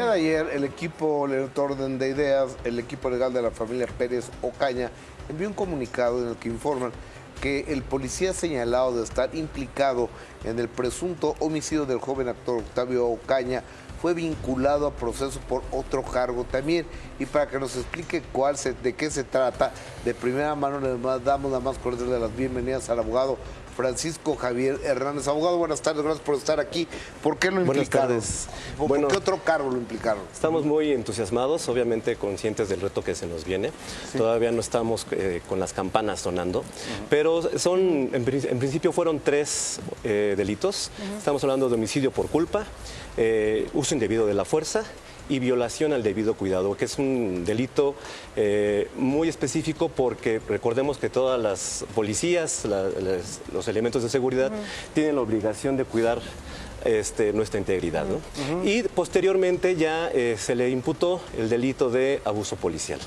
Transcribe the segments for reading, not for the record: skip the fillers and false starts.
Ayer el equipo del orden de ideas, el equipo legal de la familia Pérez Ocaña, envió un comunicado en el que informan que el policía señalado de estar implicado en el presunto homicidio del joven actor Octavio Ocaña fue vinculado a proceso por otro cargo también. Y para que nos explique de qué se trata, de primera mano le damos la más cordial de las bienvenidas al abogado Francisco Javier Hernández. Abogado, buenas tardes, gracias por estar aquí. ¿Por qué lo implicaron? Buenas tardes. ¿Por qué otro cargo lo implicaron? Estamos muy entusiasmados, obviamente conscientes del reto que se nos viene. Sí. Todavía no estamos con las campanas sonando, pero en principio fueron 3 delitos. Estamos hablando de homicidio por culpa, uso indebido de la fuerza y violación al debido cuidado, que es un delito muy específico porque recordemos que todas las policías, los elementos de seguridad tienen la obligación de cuidar nuestra integridad, ¿no? Y posteriormente ya se le imputó el delito de abuso policial.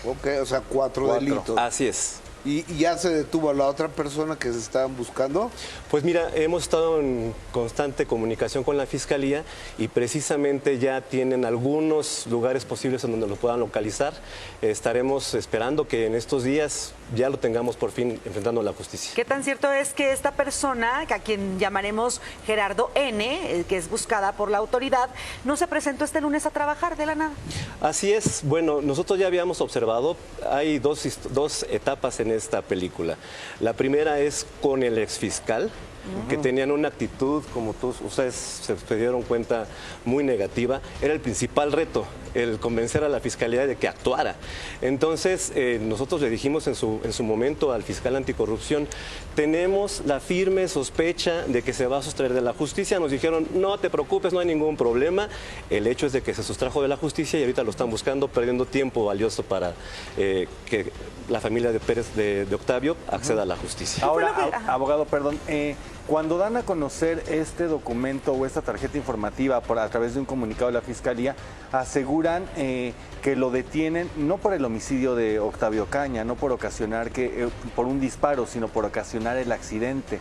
Ok, o sea, 4 delitos. Así es. ¿Y ya se detuvo a la otra persona que se estaban buscando? Pues mira, hemos estado en constante comunicación con la Fiscalía y precisamente ya tienen algunos lugares posibles en donde lo puedan localizar. Estaremos esperando que en estos días ya lo tengamos por fin enfrentando a la justicia. ¿Qué tan cierto es que esta persona, a quien llamaremos Gerardo N., que es buscada por la autoridad, no se presentó este lunes a trabajar de la nada? Así es. Bueno, nosotros ya habíamos observado, hay dos etapas en esta película. La primera es con el exfiscal, que tenían una actitud, como ustedes se dieron cuenta, muy negativa. Era el principal reto, el convencer a la Fiscalía de que actuara. Entonces, nosotros le dijimos en su momento al fiscal anticorrupción, tenemos la firme sospecha de que se va a sustraer de la justicia. Nos dijeron, no te preocupes, no hay ningún problema. El hecho es de que se sustrajo de la justicia y ahorita lo están buscando, perdiendo tiempo valioso para que la familia de Pérez de Octavio acceda a la justicia. Ahora, abogado, perdón, cuando dan a conocer este documento o esta tarjeta informativa a través de un comunicado de la Fiscalía, aseguran que lo detienen no por el homicidio de Octavio Ocaña, no por ocasionar por un disparo, sino por ocasionar el accidente.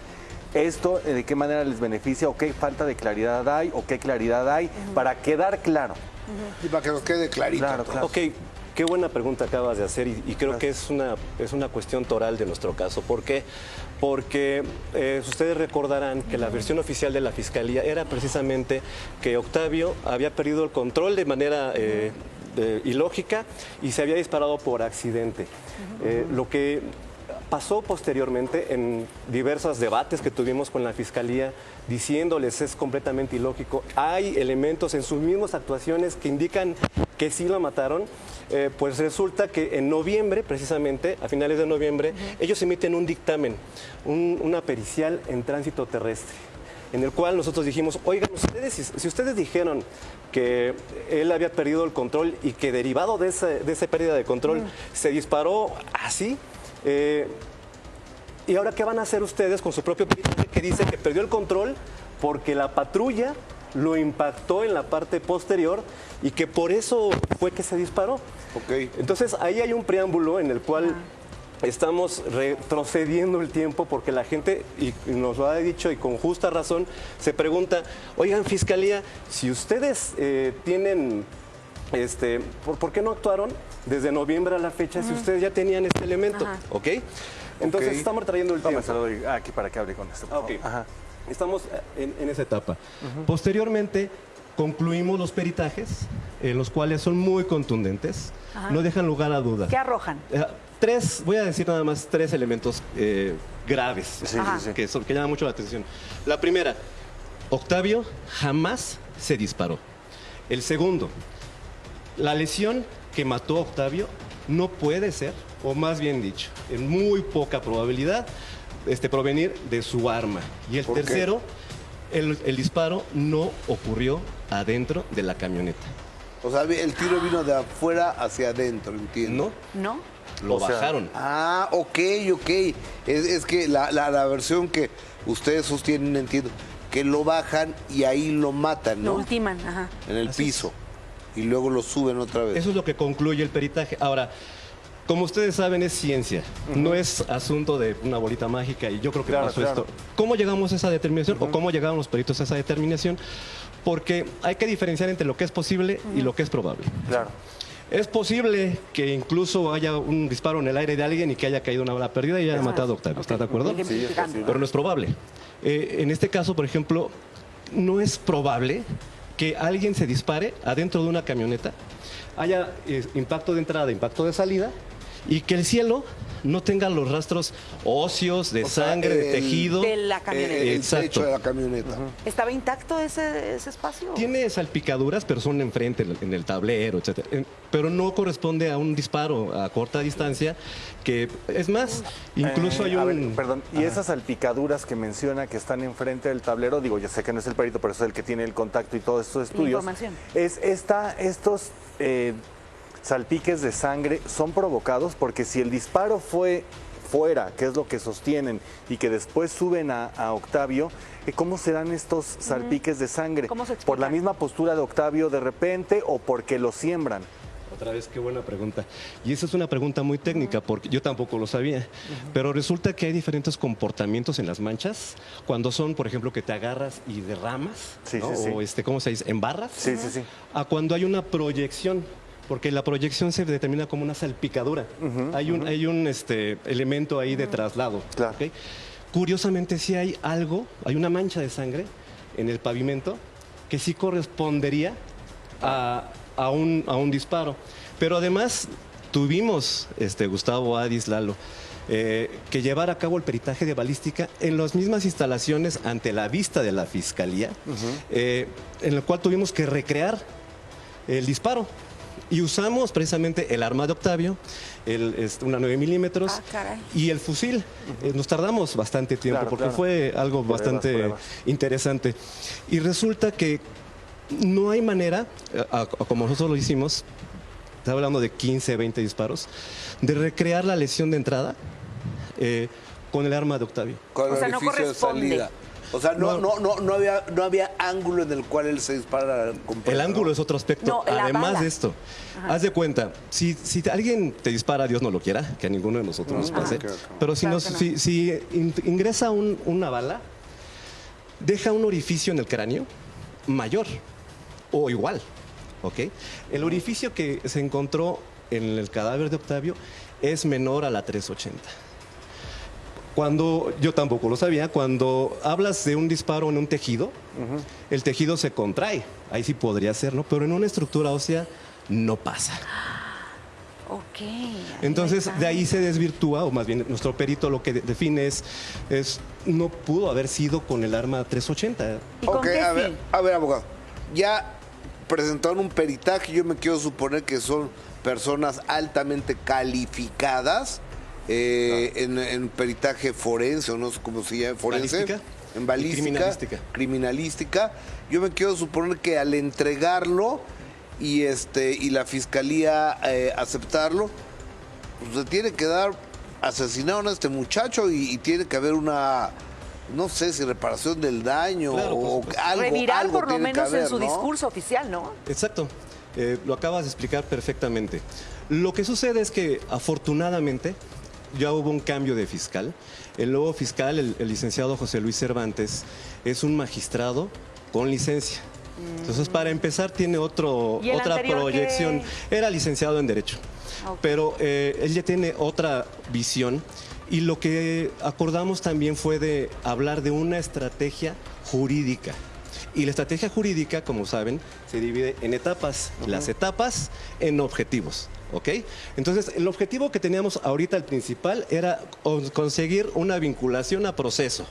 ¿Esto de qué manera les beneficia o qué falta de claridad hay o qué claridad hay para quedar claro? Y para que nos quede clarito. Claro. Ok. Qué buena pregunta acabas de hacer y creo que es una cuestión toral de nuestro caso. ¿Por qué? Porque ustedes recordarán que la versión oficial de la Fiscalía era precisamente que Octavio había perdido el control de manera ilógica y se había disparado por accidente. Lo que pasó posteriormente en diversos debates que tuvimos con la Fiscalía diciéndoles es completamente ilógico. Hay elementos en sus mismas actuaciones que indican que sí lo mataron. Pues resulta que en noviembre, precisamente, a finales de noviembre, ellos emiten un dictamen, una pericial en tránsito terrestre, en el cual nosotros dijimos, oigan, si ustedes dijeron que él había perdido el control y que derivado de esa pérdida de control se disparó así, ¿y ahora qué van a hacer ustedes con su propio peritaje que dice que perdió el control porque la patrulla lo impactó en la parte posterior y que por eso fue que se disparó? Okay. Entonces ahí hay un preámbulo en el cual estamos retrocediendo el tiempo porque la gente, y nos lo ha dicho y con justa razón, se pregunta, oigan, Fiscalía, si ustedes tienen, ¿por qué no actuaron desde noviembre a la fecha si ustedes ya tenían este elemento? ¿Ok? Entonces estamos trayendo el tiempo. Se lo doy aquí para que hable con esto. Okay. Estamos en esa etapa. Posteriormente, concluimos los peritajes, los cuales son muy contundentes, no dejan lugar a dudas. ¿Qué arrojan? Voy a decir nada más 3 elementos graves que llaman mucho la atención. La primera, Octavio jamás se disparó. El segundo, la lesión que mató a Octavio no puede ser, o más bien dicho, en muy poca probabilidad, provenir de su arma. Y el tercero, el disparo no ocurrió adentro de la camioneta. O sea, el tiro vino de afuera hacia adentro, entiendo. ¿No? Lo bajaron. Ah, ok. Es que la versión que ustedes sostienen, entiendo, que lo bajan y ahí lo matan, ¿no? Lo ultiman, en el piso. Y luego lo suben otra vez. Eso es lo que concluye el peritaje. Ahora, como ustedes saben, es ciencia, no es asunto de una bolita mágica y yo creo que pasó esto. ¿Cómo llegamos a esa determinación o cómo llegaron los peritos a esa determinación? porque hay que diferenciar entre lo que es posible y lo que es probable. Claro. Es posible que incluso haya un disparo en el aire de alguien y que haya caído una bala perdida y haya matado a Octavio. ¿Estás de acuerdo? Sí, es posible. Pero no es probable. En este caso, por ejemplo, no es probable que alguien se dispare adentro de una camioneta, haya impacto de entrada, impacto de salida, y que el cielo no tenga los rastros óseos, de sangre, de tejido. De la camioneta. El Exacto. techo de la camioneta. ¿Estaba intacto ese espacio? Tiene salpicaduras, pero son enfrente, en el tablero, etcétera. Pero no corresponde a un disparo a corta distancia, que es más, incluso hay A ver, un... perdón, y esas salpicaduras que menciona que están enfrente del tablero, digo, yo sé que no es el perito, pero es el que tiene el contacto y todos estos estudios. información. Estos salpiques de sangre son provocados porque si el disparo fue fuera, que es lo que sostienen, y que después suben a Octavio, ¿cómo se dan estos salpiques de sangre? ¿Cómo se explica? ¿Por la misma postura de Octavio de repente o porque lo siembran? Otra vez, qué buena pregunta. Y esa es una pregunta muy técnica, porque yo tampoco lo sabía. Pero resulta que hay diferentes comportamientos en las manchas, cuando son, por ejemplo, que te agarras y derramas, Sí, ¿no? sí, sí. O ¿cómo se dice? Embarras. Sí, sí, sí. A cuando hay una proyección, porque la proyección se determina como una salpicadura. Hay un elemento ahí de traslado. Claro. ¿Ok? Curiosamente, sí hay algo, hay una mancha de sangre en el pavimento que sí correspondería a un disparo. Pero además tuvimos, Gustavo, Adis, Lalo, que llevar a cabo el peritaje de balística en las mismas instalaciones ante la vista de la Fiscalía, en el cual tuvimos que recrear el disparo. Y usamos precisamente el arma de Octavio, una 9 milímetros, caray. y el fusil. Nos tardamos bastante tiempo Claro, porque claro. fue algo bastante interesante. Y resulta que no hay manera, como nosotros lo hicimos, estaba hablando de 15, 20 disparos, de recrear la lesión de entrada con el arma de Octavio. Con O el sea, no orificio de corresponde. salida. O sea, no había ángulo en el cual él se dispara. El ángulo es otro aspecto. No, la Además bala. de esto, haz de cuenta, si alguien te dispara, Dios no lo quiera, que a ninguno de nosotros nos pase, claro. pero si, Claro que no. si ingresa una bala, deja un orificio en el cráneo mayor o igual, ¿ok? El orificio que se encontró en el cadáver de Octavio es menor a la 380. Cuando, yo tampoco lo sabía, cuando hablas de un disparo en un tejido, el tejido se contrae, ahí sí podría ser, ¿no? Pero en una estructura ósea no pasa. Ok. Entonces, de ahí se desvirtúa, o más bien nuestro perito lo que define es no pudo haber sido con el arma 380. ¿Y con Ok, qué a fin? ver, abogado. Ya presentaron un peritaje, yo me quiero suponer que son personas altamente calificadas en peritaje forense, o no sé cómo se llama, forense. Balística. En Y balística. Criminalística. Yo me quiero suponer que al entregarlo y la fiscalía aceptarlo, pues se tiene que dar, asesinaron a este muchacho y tiene que haber una, no sé si reparación del daño Claro, por o supuesto. algo. Revirar algo por lo tiene que menos en haber, su ¿no? discurso oficial, ¿no? Exacto, lo acabas de explicar perfectamente. Lo que sucede es que afortunadamente ya hubo un cambio de fiscal. El nuevo fiscal, el licenciado José Luis Cervantes, es un magistrado con licencia. Entonces, para empezar, tiene ¿Y el otra anterior proyección. Era licenciado en Derecho, Ok. pero él ya tiene otra visión. Y lo que acordamos también fue de hablar de una estrategia jurídica. Y la estrategia jurídica, como saben, se divide en etapas. Las etapas en objetivos. ¿Ok? Entonces, el objetivo que teníamos ahorita, el principal, era conseguir una vinculación a proceso.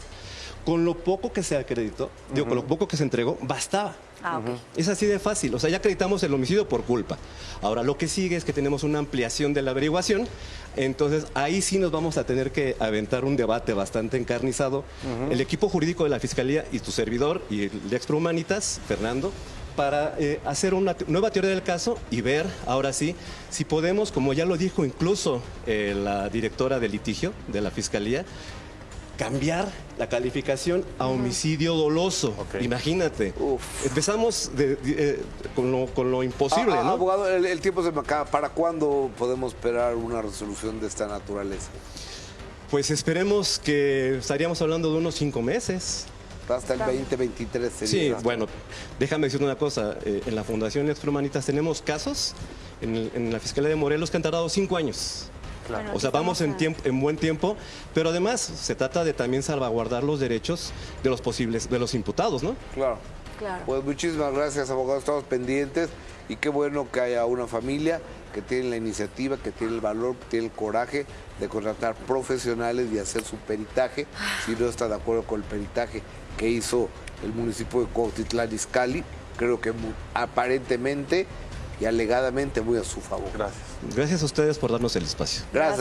Con lo poco que se acreditó, con lo poco que se entregó, bastaba. Ah, ok. Es así de fácil, o sea, ya acreditamos el homicidio por culpa. Ahora, lo que sigue es que tenemos una ampliación de la averiguación, entonces ahí sí nos vamos a tener que aventar un debate bastante encarnizado. El equipo jurídico de la Fiscalía y tu servidor y el de Expro Humanitas, Fernando, para hacer una nueva teoría del caso y ver, ahora sí, si podemos, como ya lo dijo incluso la directora de litigio de la Fiscalía, cambiar la calificación a homicidio doloso. Ok. Imagínate. Empezamos con lo imposible, ¿no? Abogado, el tiempo se me acaba. ¿Para cuándo podemos esperar una resolución de esta naturaleza? Pues esperemos que estaríamos hablando de unos 5 meses. Hasta el 2023 sería. Sí, bueno, déjame decirte una cosa. En la Fundación Extra Humanitas tenemos casos en la Fiscalía de Morelos que han tardado 5 años. Bueno, O sea, vamos en buen tiempo, pero además se trata de también salvaguardar los derechos de los imputados, ¿no? Claro. Claro. Pues muchísimas gracias, abogado. Estamos pendientes y qué bueno que haya una familia que tiene la iniciativa, que tiene el valor, que tiene el coraje de contratar profesionales y hacer su peritaje. Si no está de acuerdo con el peritaje que hizo el municipio de Cuautitlán Izcalli, creo que aparentemente y alegadamente muy a su favor. Gracias. Gracias a ustedes por darnos el espacio. Gracias.